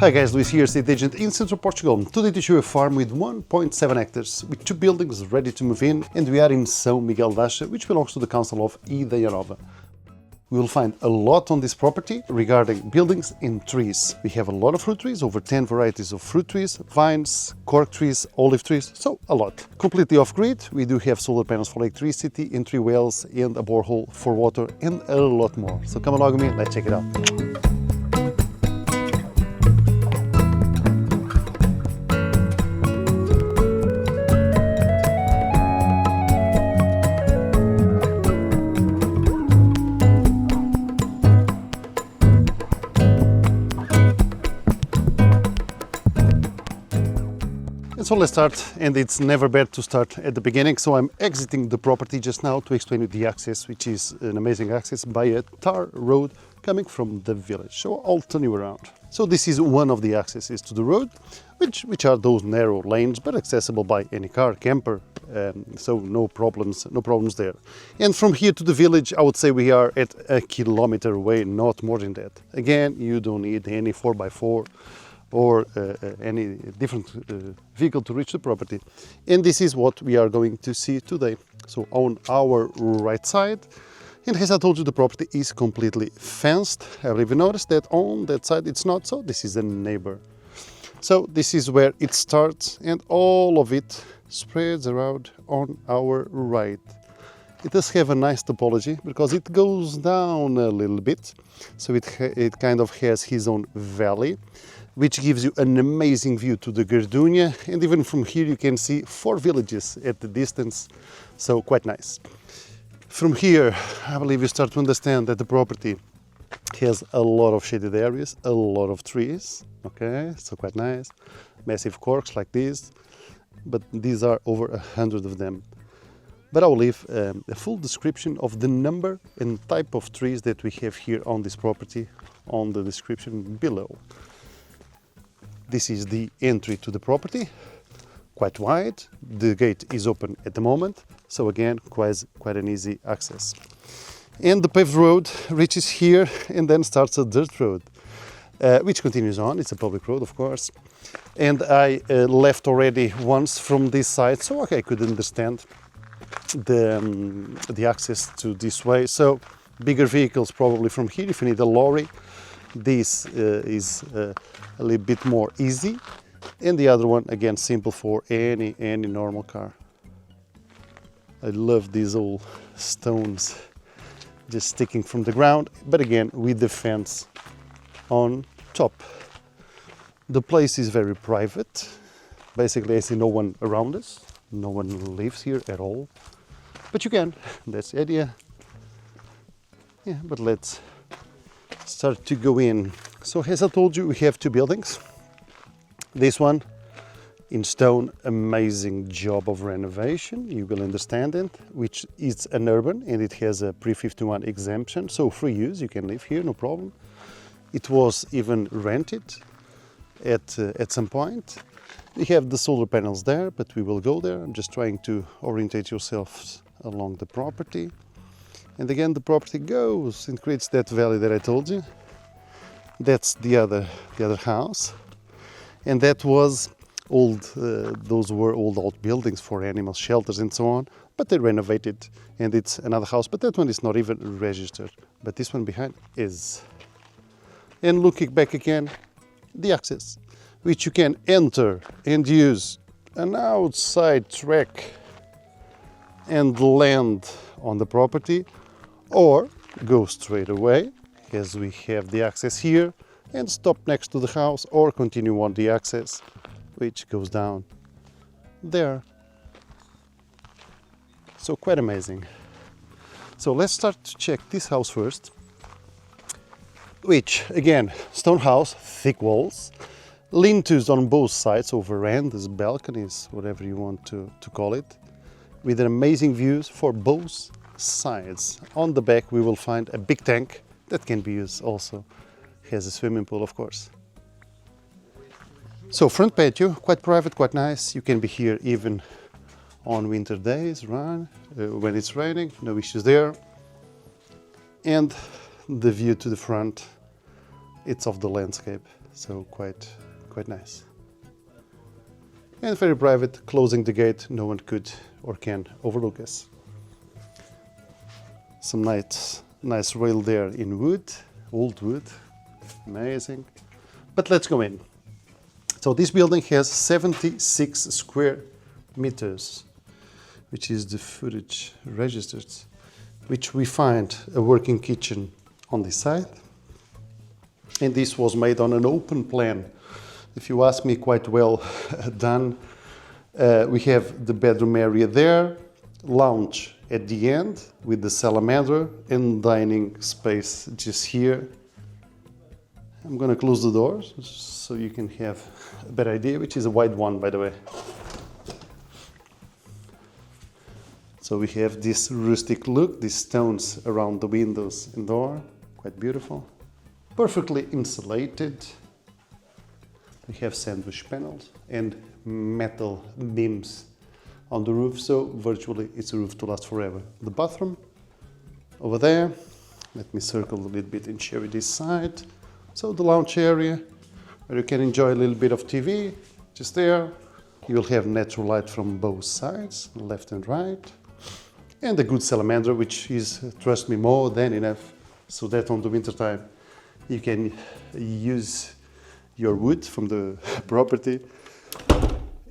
Hi guys, Luis here, estate agent in Central Portugal. Today to show you a farm with 1.7 hectares, with 2 buildings ready to move in, and we are in São Miguel d'Acha, which belongs to the council of Ideia Nova. We will find a lot on this property regarding buildings and trees. We have a lot of fruit trees, over 10 varieties of fruit trees, vines, cork trees, olive trees, so a lot. Completely off-grid, we do have solar panels for electricity, and 3 wells, and a borehole for water, and a lot more. So come along with me, let's check it out. So let's start, and it's never bad to start at the beginning. So I'm exiting the property just now to explain you the access, which is an amazing access by a tar road coming from the village. So I'll turn you around. So this is one of the accesses to the road, which are those narrow lanes, but accessible by any car, camper. So no problems there. And from here to the village, I would say we are at a kilometer away, not more than that. Again, you don't need any 4x4 or any different vehicle to reach the property. And this is what we are going to see today. So on our right side, and as I told you, the property is completely fenced. I believe you noticed that on that side it's not so. This is a neighbor. So this is where it starts, and all of it spreads around on our right. It does have a nice topology because it goes down a little bit. So it kind of has his own valley, which gives you an amazing view to the Gardunha, and even from here you can see 4 villages at the distance, so quite nice. From here, I believe you start to understand that the property has a lot of shaded areas, a lot of trees, okay, so quite nice. Massive corks like this, but these are over 100 of them. But I will leave a full description of the number and type of trees that we have here on this property on the description below. This is the entry to the property, quite wide. The gate is open at the moment, so again, quite an easy access. And the paved road reaches here and then starts a dirt road, which continues on. It's a public road, of course. And I left already once from this side, so okay, I could understand the access to this way. So bigger vehicles probably from here. If you need a lorry, this is a little bit more easy, and the other one again simple for any normal car. I love these old stones just sticking from the ground, but again with the fence on top. The place is very private. Basically, I see no one around us, no one lives here at all, but you can, that's the idea. Yeah, but let's start to go in. So as I told you, we have 2 buildings. This one in stone, amazing job of renovation, you will understand it, which is an urban and it has a pre-51 exemption, so free use, you can live here, no problem. It was even rented at some point. We have the solar panels there, but we will go there. I'm just trying to orientate yourselves along the property. And again, the property goes and creates that valley that I told you. That's the other house, and that was old. Those were old outbuildings for animal shelters and so on. But they renovated, and it's another house. But that one is not even registered. But this one behind is. And looking back again, the access, which you can enter and use an outside track and land on the property, or go straight away, as we have the access here, and stop next to the house, or continue on the access, which goes down there. So quite amazing. So let's start to check this house first, which again, stone house, thick walls, lean-tos on both sides, or verandas, balconies, whatever you want to call it, with an amazing views for both sides. On the back we will find a big tank that can be used also. Has a swimming pool, of course. So front patio, quite private, quite nice. You can be here even on winter days, right? When it's raining, no issues there. And the view to the front, it's of the landscape. so quite nice. And very private, closing the gate, no one could or can overlook us. Some nice rail there in wood, old wood, amazing. But let's go in. So this building has 76 square meters, which is the footage registered, which we find a working kitchen on this side. And this was made on an open plan. If you ask me, quite well done. We have the bedroom area there, lounge at the end with the salamander, and dining space just here. I'm going to close the doors so you can have a better idea, which is a wide one, by the way. So we have this rustic look, these stones around the windows and door, quite beautiful. Perfectly insulated. We have sandwich panels and metal beams on the roof, so virtually it's a roof to last forever. The bathroom over there. Let me circle a little bit and show you this side. So the lounge area where you can enjoy a little bit of TV, just there. You will have natural light from both sides, left and right. And a good salamander, which is, trust me, more than enough, so that on the winter time you can use your wood from the property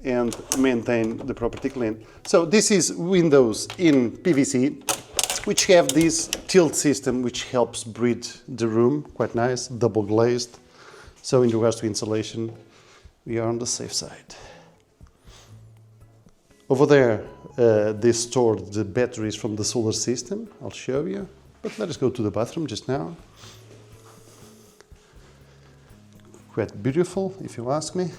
and maintain the property clean. So this is windows in PVC, which have this tilt system, which helps breathe the room, quite nice, double glazed. So in regards to insulation, we are on the safe side. Over there, they stored the batteries from the solar system. I'll show you, but let us go to the bathroom just now. Quite beautiful, if you ask me.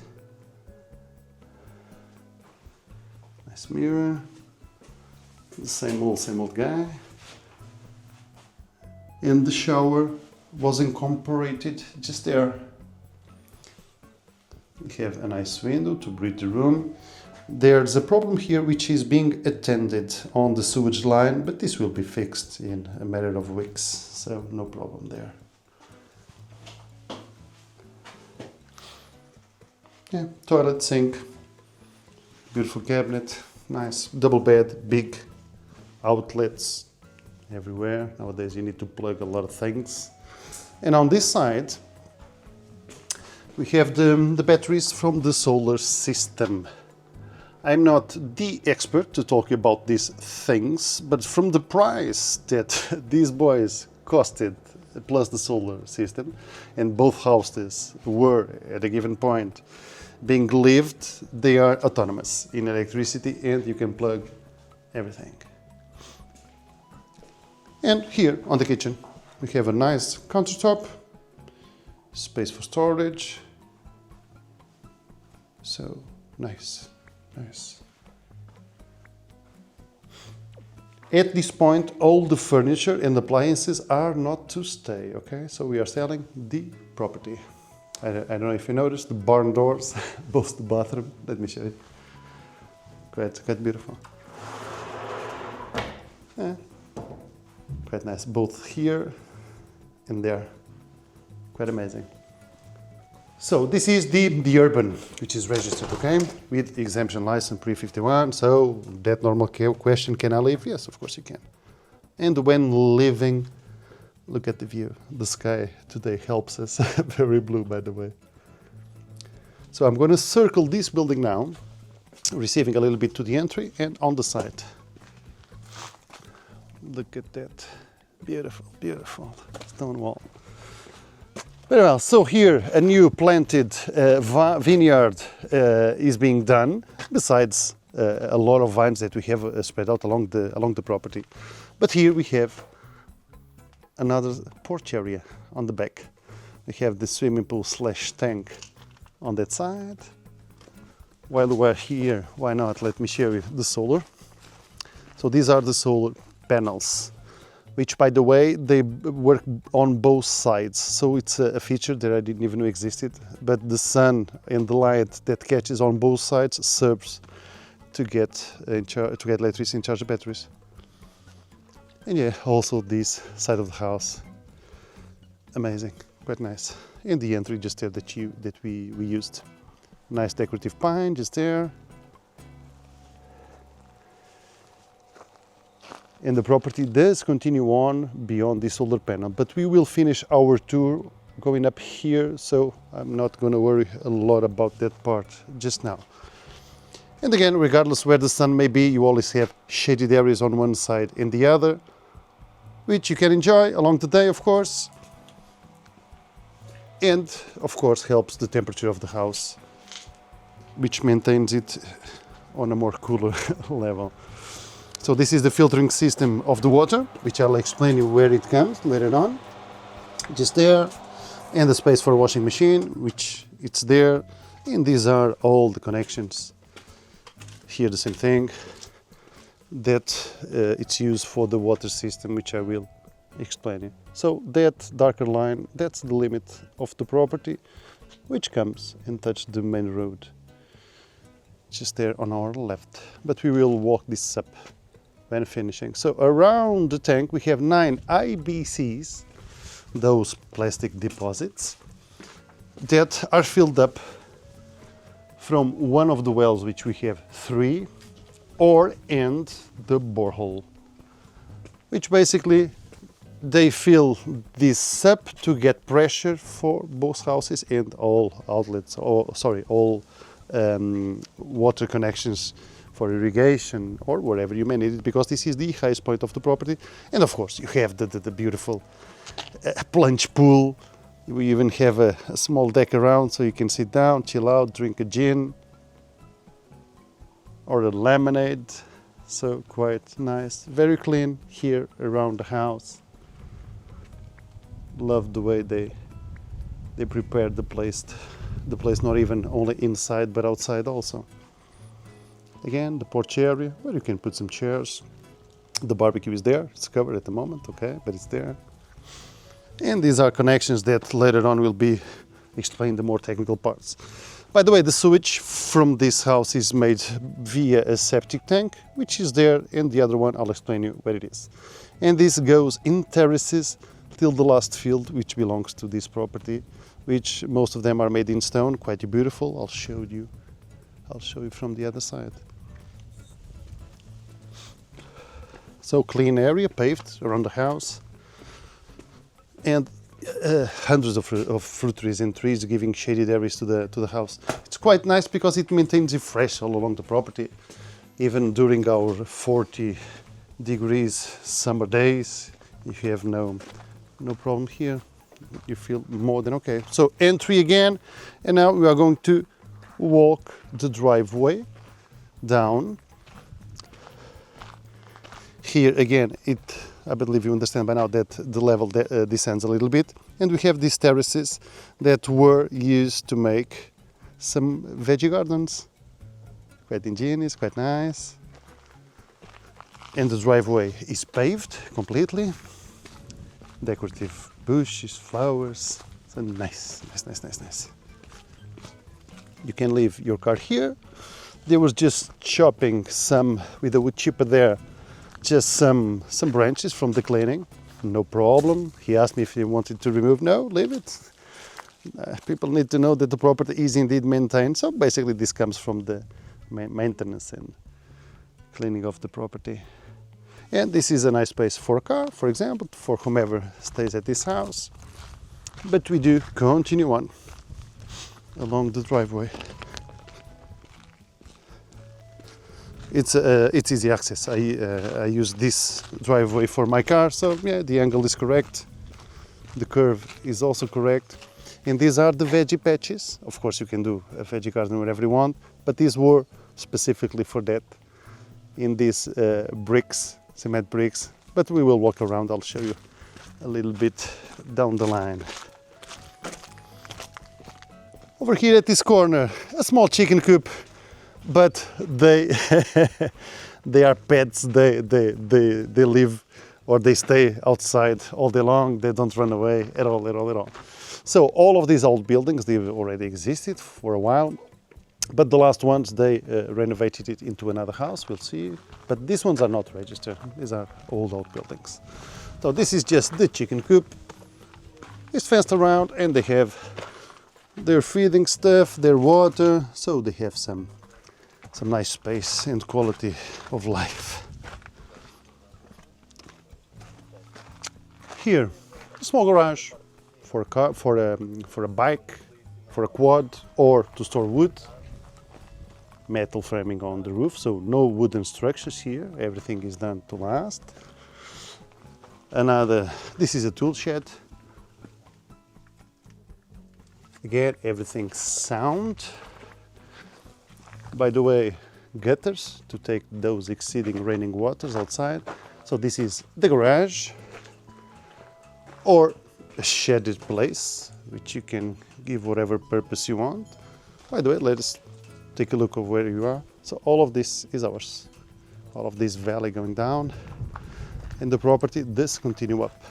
Nice mirror. The same old guy. And the shower was incorporated just there. We have a nice window to breathe the room. There's a problem here which is being attended on the sewage line, but this will be fixed in a matter of weeks, so no problem there. Yeah, toilet, sink, beautiful cabinet, nice double bed, big outlets everywhere. Nowadays you need to plug a lot of things. And on this side we have the batteries from the solar system. I'm not the expert to talk about these things, but from the price that these boys costed, plus the solar system, and both houses were at a given point being lived, they are autonomous in electricity, and you can plug everything. And here on the kitchen we have a nice countertop, space for storage, so nice. At this point, all the furniture and appliances are not to stay, okay? So we are selling the property. I don't know if you noticed the barn doors, both the bathroom. Let me show you. Quite beautiful. Yeah. Quite nice, both here and there. Quite amazing. So this is the urban, which is registered, okay, with exemption license pre-51. So that normal question, can I live? Yes, of course you can. And when living, look at the view. The sky today helps us. Very blue, by the way. So I'm going to circle this building now, receiving a little bit to the entry and on the side. Look at that. Beautiful, beautiful stone wall. Very well, so here a new planted vineyard is being done, besides a lot of vines that we have spread out along the property. But here we have another porch area on the back. We have the swimming pool / tank on that side. While we're here, why not? Let me show you the solar. So these are the solar panels, which, by the way, they work on both sides. So it's a feature that I didn't even know existed, but the sun and the light that catches on both sides serves to get electricity and charge the batteries. And yeah, also this side of the house, amazing, quite nice. and the entry just there that we used. Nice decorative pine just there. And the property does continue on beyond this solar panel, but we will finish our tour going up here, so I'm not going to worry a lot about that part just now. And again, regardless where the sun may be, you always have shaded areas on one side and the other, which you can enjoy along the day, of course. And of course helps the temperature of the house, which maintains it on a more cooler level. So this is the filtering system of the water, which I'll explain you where it comes later on. Just there. And the space for a washing machine, which it's there. And these are all the connections. Here the same thing. That it's used for the water system, which I will explain you. So that darker line, that's the limit of the property, which comes and touches the main road. Just there on our left. But we will walk this up when finishing. So around the tank we have 9 IBCs, those plastic deposits, that are filled up from one of the wells, which we have 3, and the borehole, which basically they fill this up to get pressure for both houses and all outlets, all water connections for irrigation or wherever you may need it, because this is the highest point of the property. And of course you have the beautiful plunge pool. We even have a small deck around, so you can sit down, chill out, drink a gin or a lemonade. So quite nice, very clean here around the house. Love the way they prepared the place not even only inside but outside also. Again, the porch area where you can put some chairs. The barbecue is there, it's covered at the moment, okay, but it's there. And these are connections that later on will be explained, the more technical parts. By the way, the sewage from this house is made via a septic tank, which is there, and the other one I'll explain you where it is. And this goes in terraces till the last field, which belongs to this property, which most of them are made in stone, quite beautiful. I'll show you from the other side. So clean area, paved around the house, and hundreds of fruit trees and trees giving shaded areas to the house. It's quite nice because it maintains it fresh all along the property, even during our 40 degrees summer days. If you have no problem here, you feel more than okay. So entry again, and now we are going to walk the driveway down. Here again, I believe you understand by now that the level descends a little bit, and we have these terraces that were used to make some veggie gardens. Quite ingenious, quite nice. And the driveway is paved completely. Decorative bushes, flowers, so nice. You can leave your car here. They were just chopping some with a wood chipper there. Just some branches from the cleaning, no problem. He asked me if he wanted to remove. No, leave it. People need to know that the property is indeed maintained. So basically this comes from the maintenance and cleaning of the property. And this is a nice place for a car, for example, for whomever stays at this house. But we do continue on along the driveway. It's easy access. I use this driveway for my car, so yeah, the angle is correct. The curve is also correct. And these are the veggie patches. Of course, you can do a veggie garden wherever you want, but these were specifically for that in these bricks, cement bricks. But we will walk around. I'll show you a little bit down the line. Over here at this corner, a small chicken coop. But they they are pets. They live or they stay outside all day long. They don't run away at all. So all of these old buildings, they've already existed for a while, but the last ones they renovated it into another house. We'll see. But these ones are not registered. These are old buildings. So this is just the chicken coop. It's fenced around, and they have their feeding stuff, their water, so they have some nice space and quality of life. Here, a small garage for a car, for a bike, for a quad, or to store wood. Metal framing on the roof, so no wooden structures here. Everything is done to last. This is a tool shed. Again, everything's sound. By the way, gutters to take those exceeding raining waters outside. So this is the garage, or a shaded place, which you can give whatever purpose you want. By the way, let us take a look of where you are. So all of this is ours. All of this valley going down, and the property does continue up.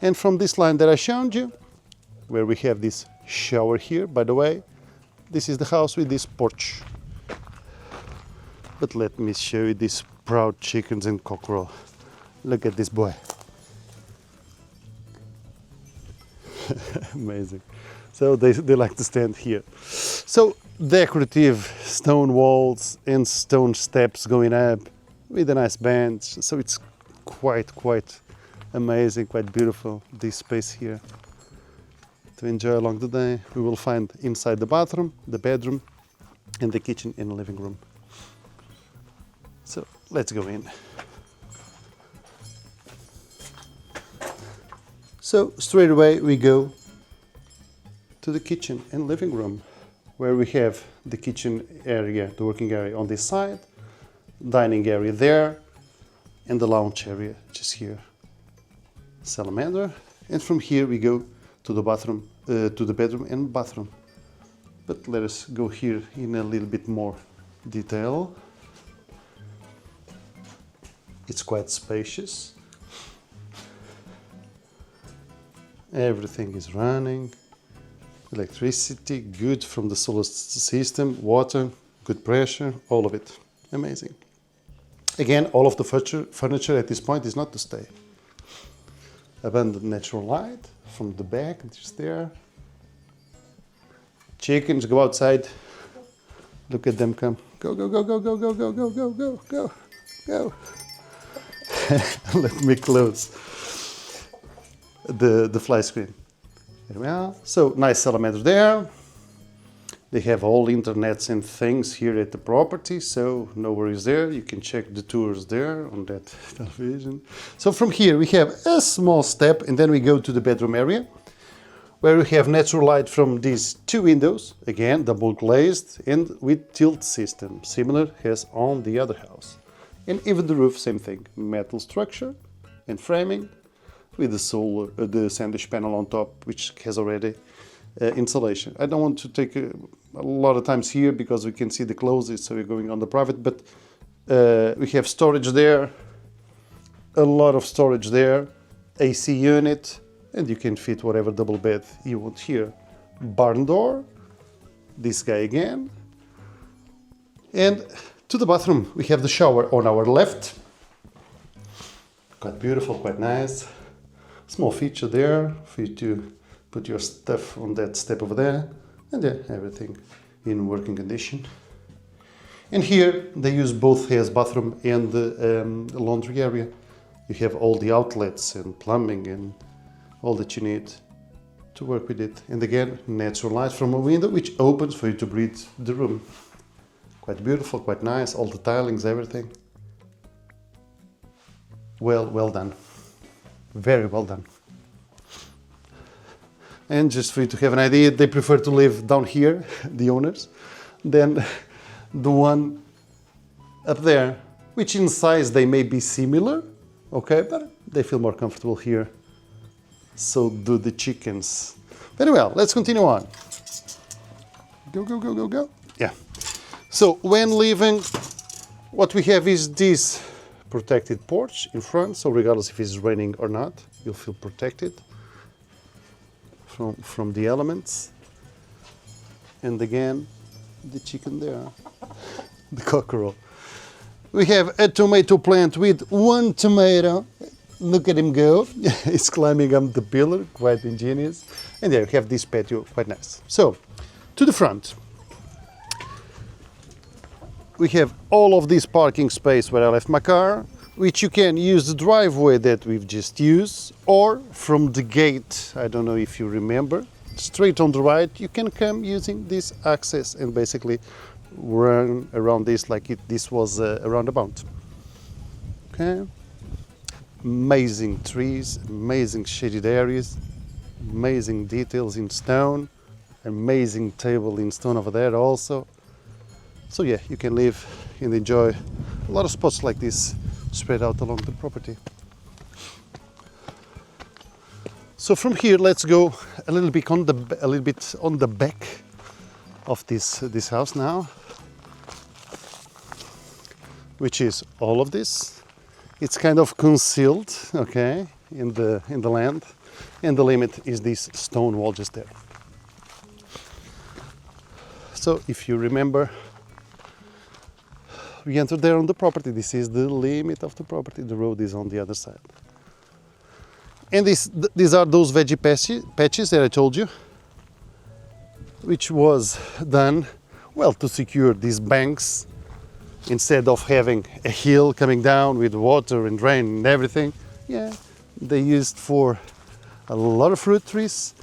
And from this line that I showed you, where we have this shower here, by the way, this is the house with this porch. But let me show you these proud chickens and cockerel. Look at this boy. Amazing. So they like to stand here. So decorative stone walls and stone steps going up with a nice bench. So it's quite amazing, quite beautiful, this space here to enjoy along the day. We will find inside the bathroom, the bedroom, and the kitchen and the living room. So let's go in. So straight away we go to the kitchen and living room, where we have the kitchen area, the working area on this side, dining area there, and the lounge area just here. Salamander, and from here we go to the bathroom, to the bedroom and bathroom. But let us go here in a little bit more detail. It's quite spacious. Everything is running. Electricity, good from the solar system, water, good pressure, all of it. Amazing. Again, all of the furniture at this point is not to stay. Abundant natural light from the back, just there. Chickens go outside. Look at them come. Go, go, go, go, go, go, go, go, go, go, go, go. Let me close the fly screen. There we are. So nice salamander there. They have all internets and things here at the property, so no worries there. You can check the tours there on that television. So from here we have a small step, and then we go to the bedroom area, where we have natural light from these two windows, again double glazed and with tilt system, similar as on the other house. And even the roof, same thing, metal structure and framing with the solar, the sandwich panel on top, which has already insulation. I don't want to take a lot of times here because we can see the closets, so we're going on the private, but we have storage there, a lot of storage there, AC unit, and you can fit whatever double bed you want here. Barn door, this guy again, and to the bathroom we have the shower on our left. Quite beautiful, quite nice. Small feature there for you to put your stuff on that step over there, and yeah, everything in working condition. And here they use both as bathroom and the laundry area. You have all the outlets and plumbing and all that you need to work with it. And again, natural light from a window which opens for you to breathe the room. Quite beautiful, quite nice, all the tilings, everything. Well done. Very well done. And just for you to have an idea, they prefer to live down here, the owners, than the one up there, which in size they may be similar, okay, but they feel more comfortable here. So do the chickens. Very well, let's continue on. Go, go, go, go, go. Yeah. So when leaving, what we have is this protected porch in front, so regardless if it's raining or not, you'll feel protected from the elements. And again, the chicken there, the cockerel. We have a tomato plant with one tomato, Look at him go. He's climbing up the pillar, quite ingenious. And there you have this patio, quite nice. So, to the front. We have all of this parking space where I left my car, which you can use the driveway that we've just used, or from the gate, I don't know if you remember, straight on the right, you can come using this access and basically run around this like this was a roundabout. Okay. Amazing trees, amazing shaded areas, amazing details in stone, amazing table in stone over there also. So yeah, you can live and enjoy a lot of spots like this spread out along the property. So from here, let's go a little bit on the back of this house now, which is all of this. It's kind of concealed, okay, in the land, and the limit is this stone wall just there. So if you remember, we entered there on the property. This is the limit of the property. The road is on the other side. And these are those veggie patches that I told you, which was done, well, to secure these banks. Instead of having a hill coming down with water and rain and everything, yeah, they used for a lot of fruit trees,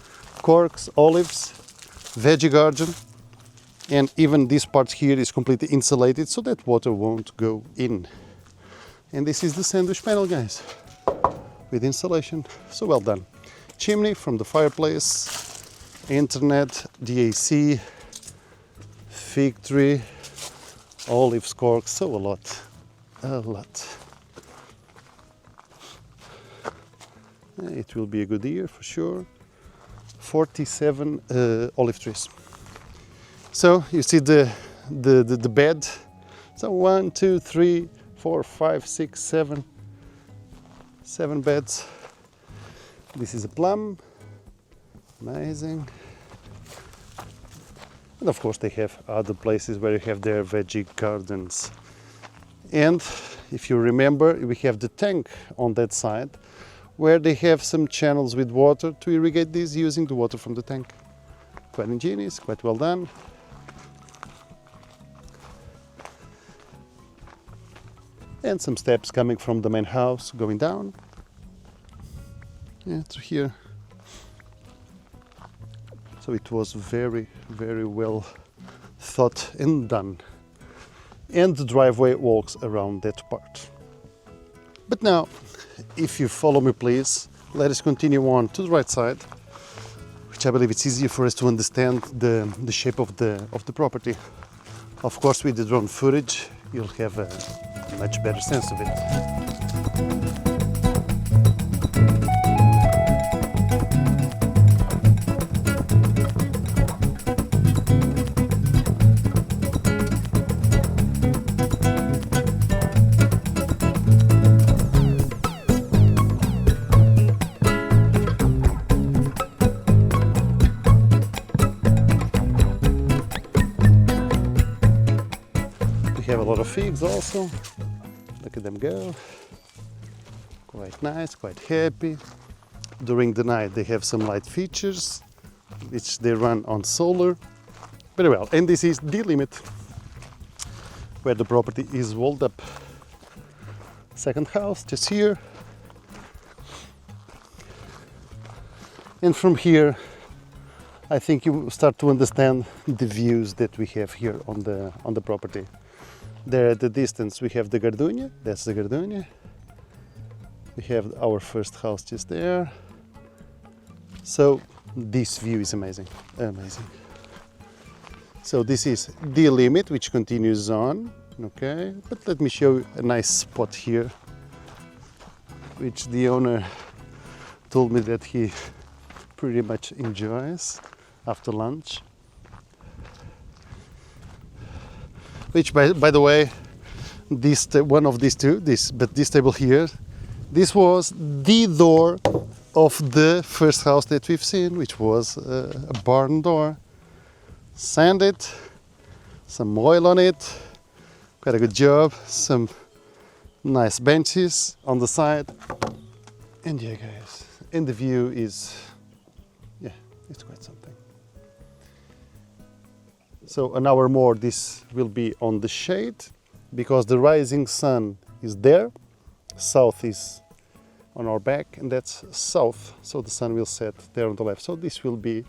corks, olives, veggie garden, and even this part here is completely insulated so that water won't go in. And this is the sandwich panel, guys, with insulation, so well done. Chimney from the fireplace, internet, DAC, fig tree, olives, corks, so a lot. It will be a good year for sure. 47 olive trees. So you see the bed. So 1, 2, 3, 4, 5, 6, 7. 7 beds. This is a plum. Amazing. And of course they have other places where you have their veggie gardens. And if you remember, we have the tank on that side where they have some channels with water to irrigate these using the water from the tank. Quite ingenious, quite well done. And some steps coming from the main house going down. Yeah, through here. So it was very, very well thought and done. And the driveway walks around that part. But now, if you follow me please, let us continue on to the right side, which I believe it's easier for us to understand the shape of the property. Of course, with the drone footage, you'll have a much better sense of it. We have a lot of figs also. Look at them go. Quite nice, quite happy. During the night they have some light features, which they run on solar. Very well. And this is the limit where the property is walled up. Second house just here. And from here, I think you start to understand the views that we have here on the property. There at the distance we have the Gardunha, that's the Gardunha. We have our first house just there. So this view is amazing, amazing. So this is the limit which continues on, okay? But let me show you a nice spot here, which the owner told me that he pretty much enjoys after lunch. Which, by the way, this one of these two, this table here, this was the door of the first house that we've seen, which was a barn door. Sanded, some oil on it, quite a good job. Some nice benches on the side, And yeah guys, and the view is, yeah, it's quite something. So an hour more this will be on the shade, because the rising sun is there, south is on our back, and that's south, so the sun will set there on the left. So this will be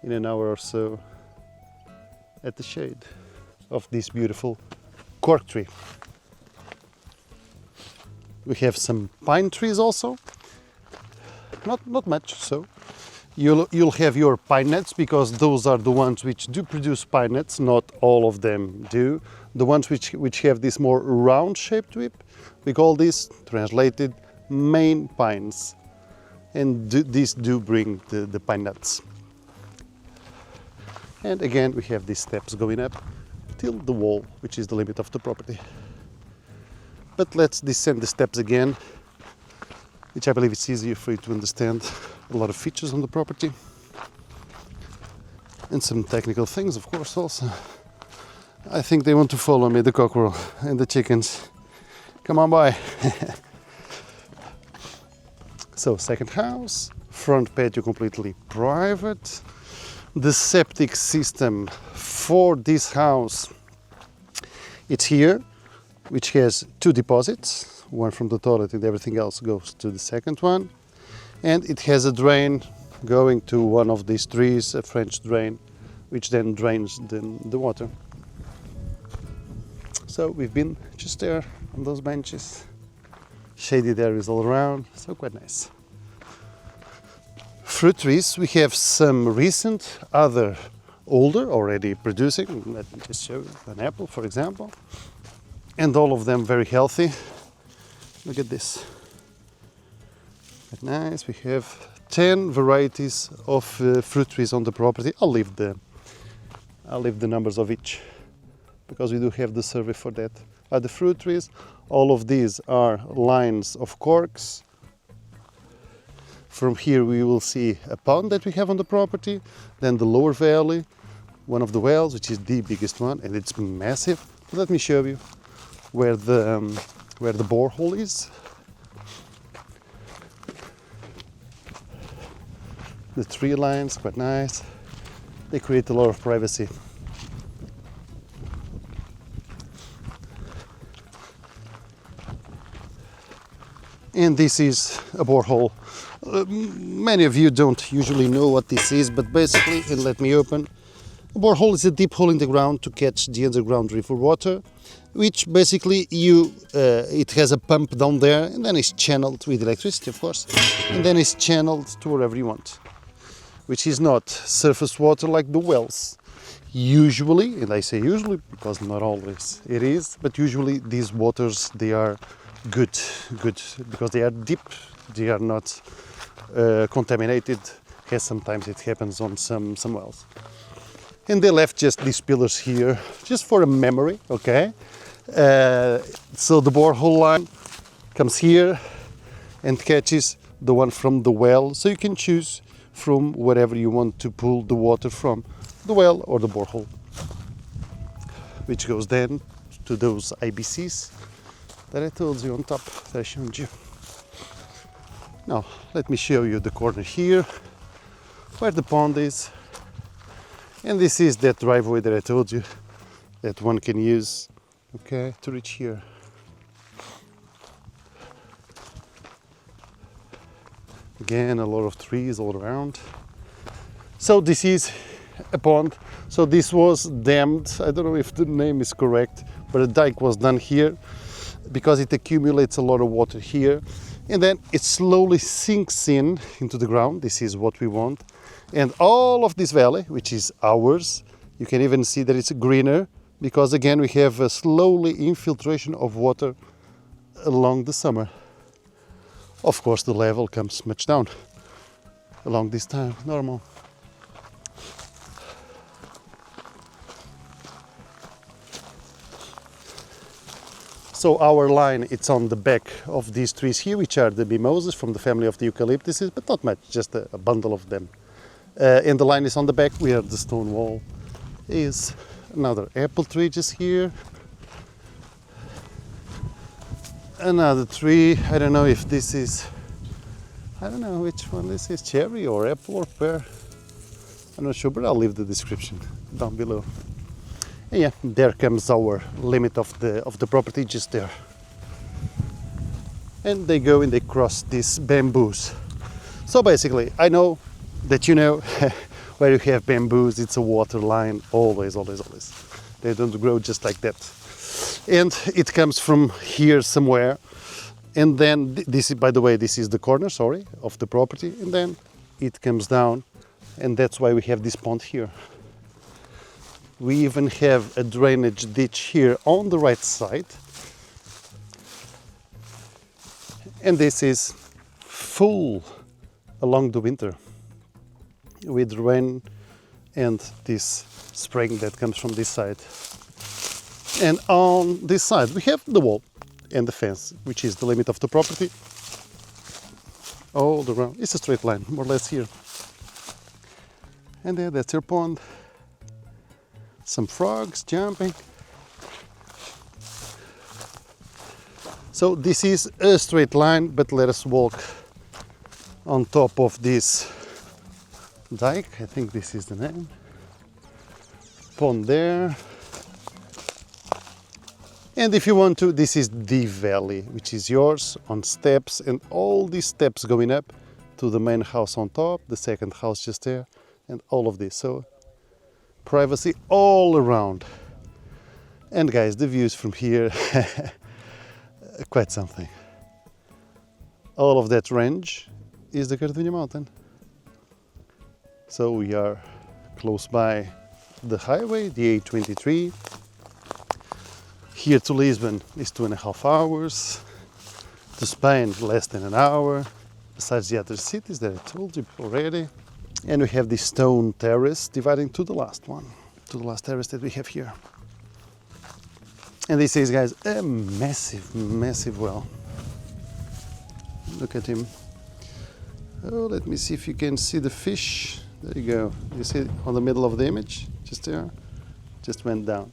in an hour or so at the shade of this beautiful cork tree. We have some pine trees also, not much, so you'll have your pine nuts, because those are the ones which do produce pine nuts. Not all of them do. The ones which have this more round shaped whip, we call this, translated, main pines, and these do bring the pine nuts. And again we have these steps going up till the wall, which is the limit of the property. But let's descend the steps again, which I believe it's easier for you to understand a lot of features on the property. And some technical things, of course, also. I think they want to follow me, the cockerel and the chickens. Come on by. So, second house, front patio completely private. The septic system for this house, it's here, which has two deposits, one from the toilet and everything else goes to the second one. And it has a drain going to one of these trees, a French drain, which then drains the water. So we've been just there on those benches, shaded areas all around, so quite nice. Fruit trees, we have some recent, other older, already producing. Let me just show you an apple, for example. And all of them very healthy. Look at this. Quite nice. We have 10 varieties of fruit trees on the property. I'll leave the numbers of each, because we do have the survey for that. Are the fruit trees. All of these are lines of corks. From here we will see a pond that we have on the property, then the lower valley, one of the wells, which is the biggest one, and it's massive. Let me show you where the borehole is. The tree lines, quite nice. They create a lot of privacy. And this is a borehole. Many of you don't usually know what this is, but basically, and let me open, a borehole is a deep hole in the ground to catch the underground river water, which basically it has a pump down there, and then it's channeled with electricity, of course, and then it's channeled to wherever you want, which is not surface water like the wells. Usually, and I say usually because not always it is, but usually these waters, they are good because they are deep, they are not contaminated, as sometimes it happens on some wells. And they left just these pillars here, just for a memory, okay? So the borehole line comes here and catches the one from the well, so you can choose from wherever you want to pull the water from, the well or the borehole, which goes then to those IBCs that I told you on top, that I showed you. Now, let me show you the corner here, where the pond is. And this is that driveway that I told you, that one can use, okay, to reach here. Again, a lot of trees all around. So this is a pond. So this was dammed, I don't know if the name is correct, but a dike was done here because it accumulates a lot of water here. And then it slowly sinks into the ground. This is what we want. And all of this valley, which is ours, you can even see that it's greener because again we have a slowly infiltration of water along the summer. Of course the level comes much down along this time, normal. So our line, it's on the back of these trees here, which are the mimosas from the family of the eucalyptuses, but not much, just a bundle of them. And the line is on the back where the stone wall is. Another apple tree just here. Another tree, I don't know if this is I don't know which one this is, cherry or apple or pear. I'm not sure, but I'll leave the description down below. And yeah, there comes our limit of the property, just there. And they go and they cross these bamboos. So basically, I know that you know where you have bamboos, it's a water line, always, always, always. They don't grow just like that. And it comes from here somewhere. And then this is, by the way, this is the corner, sorry, of the property. And then it comes down, and that's why we have this pond here. We even have a drainage ditch here on the right side. And this is full along the winter with rain and this spring that comes from this side. And on this side we have the wall and the fence, which is the limit of the property. All around, it's a straight line, more or less here. And there, that's your pond. Some frogs jumping. So this is a straight line, but let us walk on top of this dike. I think this is the name. Pond there. And if you want to, this is the valley, which is yours on steps, and all these steps going up to the main house on top, the second house just there, and all of this. So privacy all around. And guys, the views from here, quite something. All of that range is the Gardunha mountain. So we are close by the highway, the A23. Here to Lisbon is 2.5 hours. To Spain, less than an hour. Besides the other cities that I told you already. And we have this stone terrace dividing to the last one, to the last terrace that we have here. And this is, guys, a massive, massive well. Look at him. Oh, let me see if you can see the fish. There you go. You see it on the middle of the image, just there, just went down.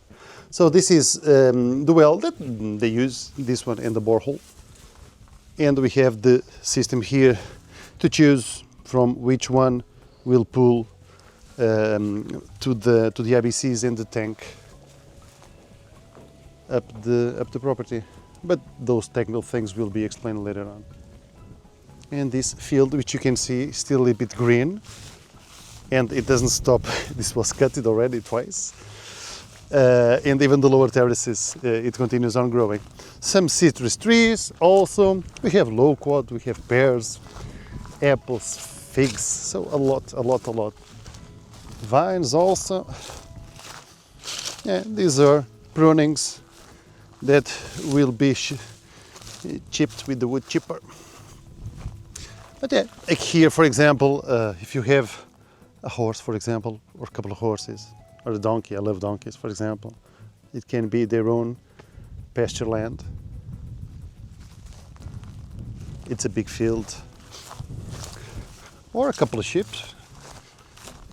So this is the well that they use, this one and the borehole. And we have the system here to choose from which one will pull to the IBCs in the tank up the property. But those technical things will be explained later on. And this field, which you can see, is still a bit green, and it doesn't stop. This was cutted already twice. And even the lower terraces, it continues on growing. Some citrus trees also. We have loquat, we have pears, apples, figs, so a lot. Vines also. Yeah, these are prunings that will be chipped with the wood chipper. But yeah, like here, for example, if you have a horse, for example, or a couple of horses, or a donkey, I love donkeys, for example, it can be their own pasture land. It's a big field. Or a couple of sheep.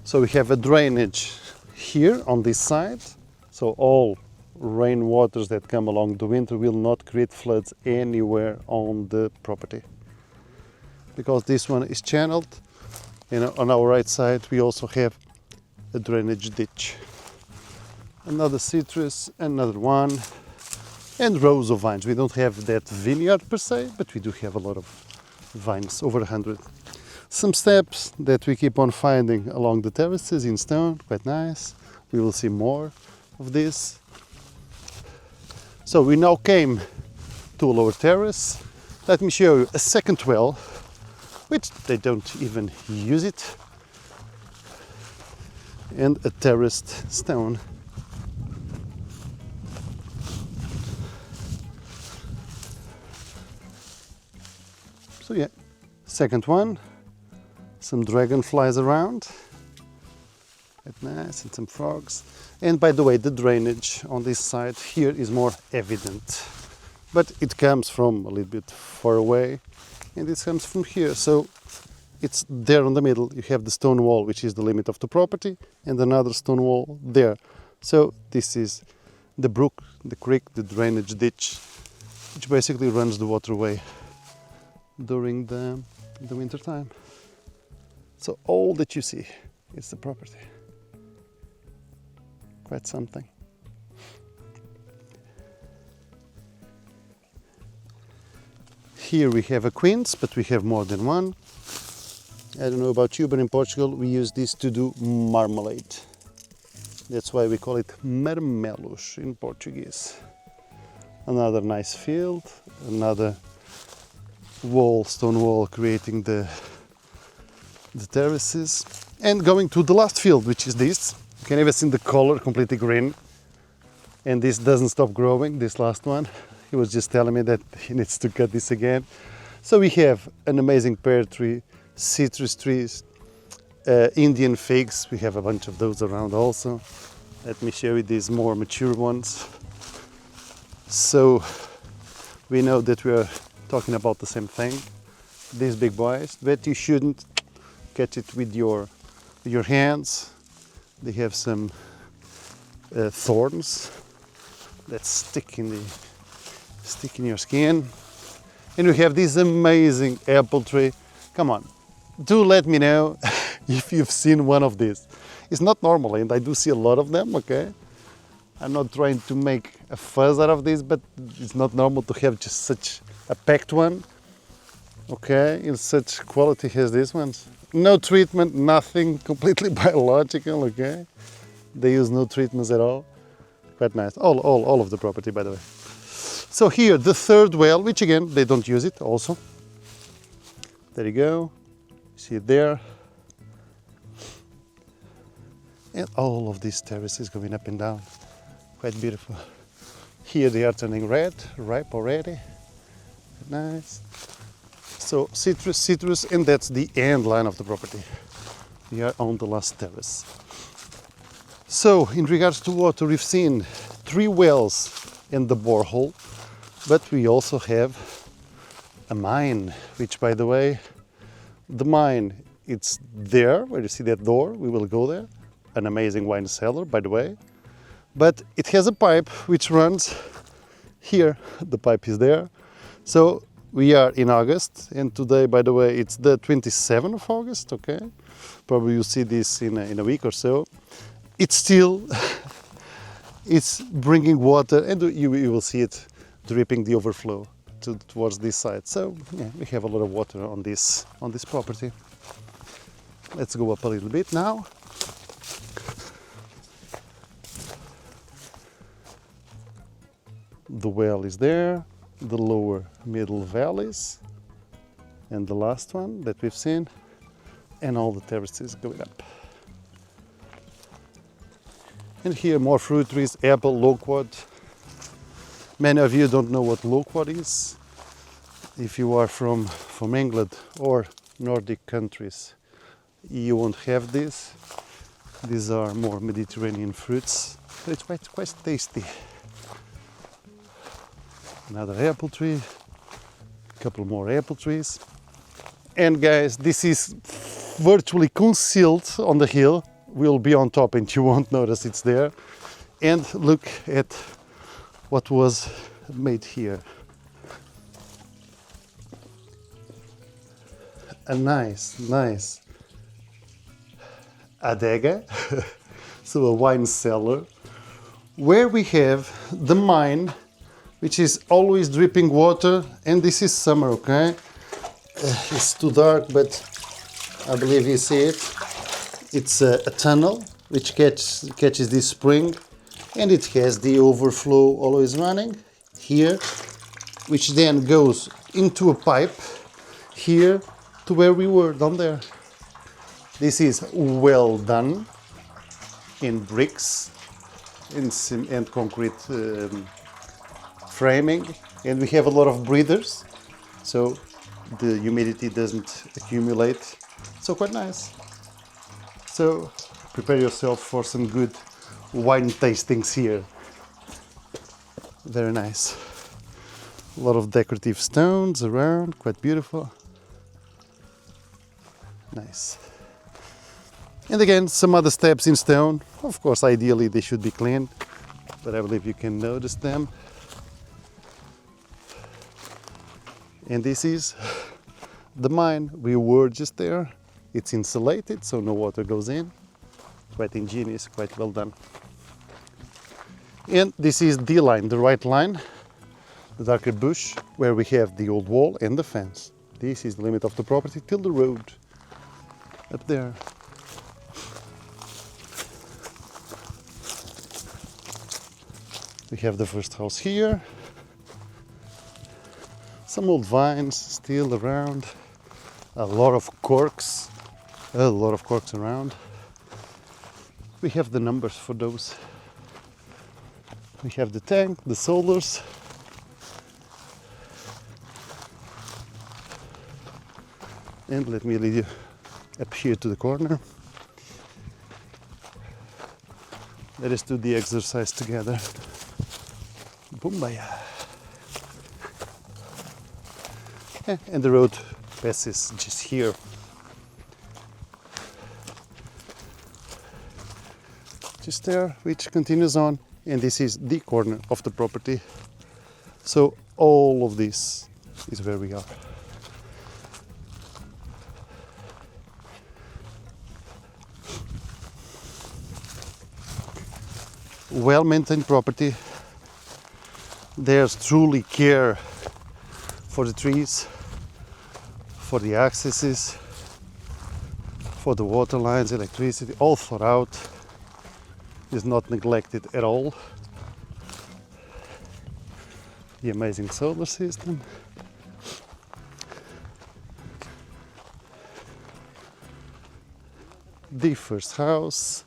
So we have a drainage here on this side. So all rain waters that come along the winter will not create floods anywhere on the property. Because this one is channeled, and on our right side we also have a drainage ditch. Another citrus, another one, and rows of vines. We don't have that vineyard per se, but we do have a lot of vines, over 100. Some steps that we keep on finding along the terraces in stone, quite nice. We will see more of this. So we now came to a lower terrace. Let me show you a second well, which they don't even use it, and a terraced stone. So yeah, second one, some dragonflies around, quite nice, and some frogs. And by the way, the drainage on this side here is more evident, but it comes from a little bit far away, and it comes from here. So it's there in the middle. You have the stone wall, which is the limit of the property, and another stone wall there. So this is the brook, the creek, the drainage ditch, which basically runs the water away during the in the winter time. So all that you see is the property. Quite something. Here we have a quince, but we have more than one. I don't know about you, but in Portugal we use this to do marmalade. That's why we call it marmelos in Portuguese. Another nice field, another wall, stone wall, creating the terraces. And going to the last field, which is this. You can even see the color, completely green. And this doesn't stop growing, this last one. He was just telling me that he needs to cut this again. So we have an amazing pear tree, citrus trees, Indian figs. We have a bunch of those around also. Let me show you these more mature ones. So we know that we are talking about the same thing. These big boys, but you shouldn't catch it with your hands. They have some thorns that stick in your skin. And we have this amazing apple tree. Come on, do let me know if you've seen one of these. It's not normal, and I do see a lot of them, okay? I'm not trying to make a fuss out of this, but it's not normal to have just such a packed one, okay, in such quality as these ones. No treatment, nothing, completely biological, okay? They use no treatments at all. Quite nice. All of the property, by the way. So here, the third well, which again, they don't use it also. There you go. See it there. And all of these terraces going up and down. Quite beautiful. Here they are turning red, ripe already. Nice. So citrus, and that's the end line of the property. We are on the last terrace. So in regards to water, we've seen 3 wells and the borehole, but we also have a mine, which, by the way, the mine, it's there, where you see that door, we will go there. An amazing wine cellar, by the way. But it has a pipe which runs here. The pipe is there. So we are in August, and today, by the way, it's the 27th of August, okay? Probably you'll see this in a week or so. It's still, it's bringing water, and you will see it dripping the overflow towards this side. So yeah, we have a lot of water on this property. Let's go up a little bit now. The well is there, the lower middle valleys, and the last one that we've seen, and all the terraces going up. And here more fruit trees, apple, loquat. Many of you don't know what loquat is. If you are from England or Nordic countries, you won't have this. These are more Mediterranean fruits, but it's quite tasty. Another apple tree, a couple more apple trees. And guys, this is virtually concealed on the hill. We'll be on top and you won't notice it's there. And look at what was made here. A nice adega, so a wine cellar, where we have the mine, which is always dripping water, and this is summer, okay? It's too dark, but I believe you see it. It's a tunnel which catches this spring, and it has the overflow always running here, which then goes into a pipe here to where we were down there. This is well done in bricks and concrete framing, and we have a lot of breathers, so the humidity doesn't accumulate. So quite nice. So prepare yourself for some good wine tastings here. Very nice. A lot of decorative stones around, quite beautiful. Nice. And again, some other steps in stone. Of course, ideally they should be cleaned, but I believe you can notice them. And this is the mine we were just there. It's insulated, so no water goes in. Quite ingenious, quite well done. And this is the line, the right line, the darker bush, where we have the old wall and the fence. This is the limit of the property till the road up there. We have the first house here. Some old vines still around. A lot of corks around. We have the numbers for those. We have the tank, the solars. And let me lead you up here to the corner. Let us do the exercise together. Boom-baya. And the road passes just here. Just there, which continues on, and this is the corner of the property. So all of this is where we are. Well-maintained property. There's truly care for the trees, for the accesses, for the water lines, electricity, all thought out. Is not neglected at all. The amazing solar system. The first house.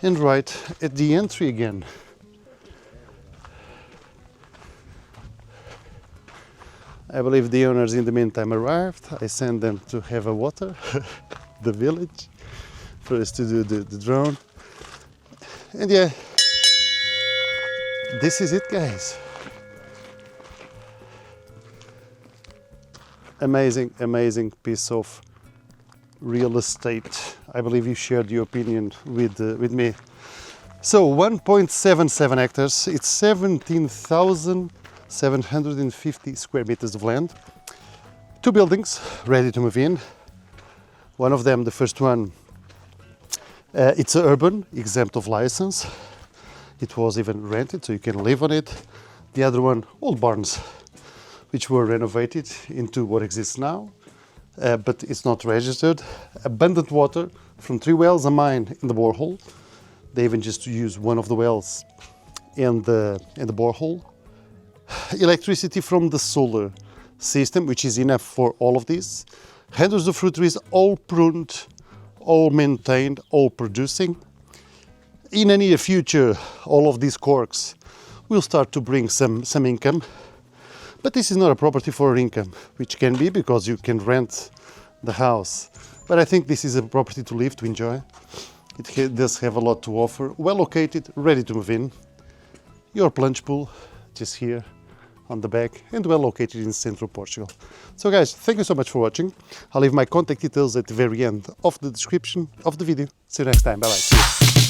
And right at the entry again. I believe the owners in the meantime arrived. I sent them to have a water, the village, for us to do the drone. And yeah, this is it, guys. Amazing, amazing piece of real estate. I believe you shared your opinion with me. So 1.77 hectares, it's 17,750 square meters of land. 2 buildings ready to move in. One of them, the first one, it's urban, exempt of license. It was even rented, so you can live on it. The other one, old barns, which were renovated into what exists now, but it's not registered. Abundant water from 3 wells, a mine in the borehole. They even just use one of the wells in the borehole. Electricity from the solar system, which is enough for all of these. Hundreds of fruit trees, all pruned, all maintained, all producing. In the near future, all of these corks will start to bring some income. But this is not a property for income, which can be because you can rent the house. But I think this is a property to live, to enjoy. It does have a lot to offer. Well located, ready to move in. Your plunge pool, just here on the back, and well located in central Portugal. So guys, thank you so much for watching. I'll leave my contact details at the very end of the description of the video. See you next time. Bye bye.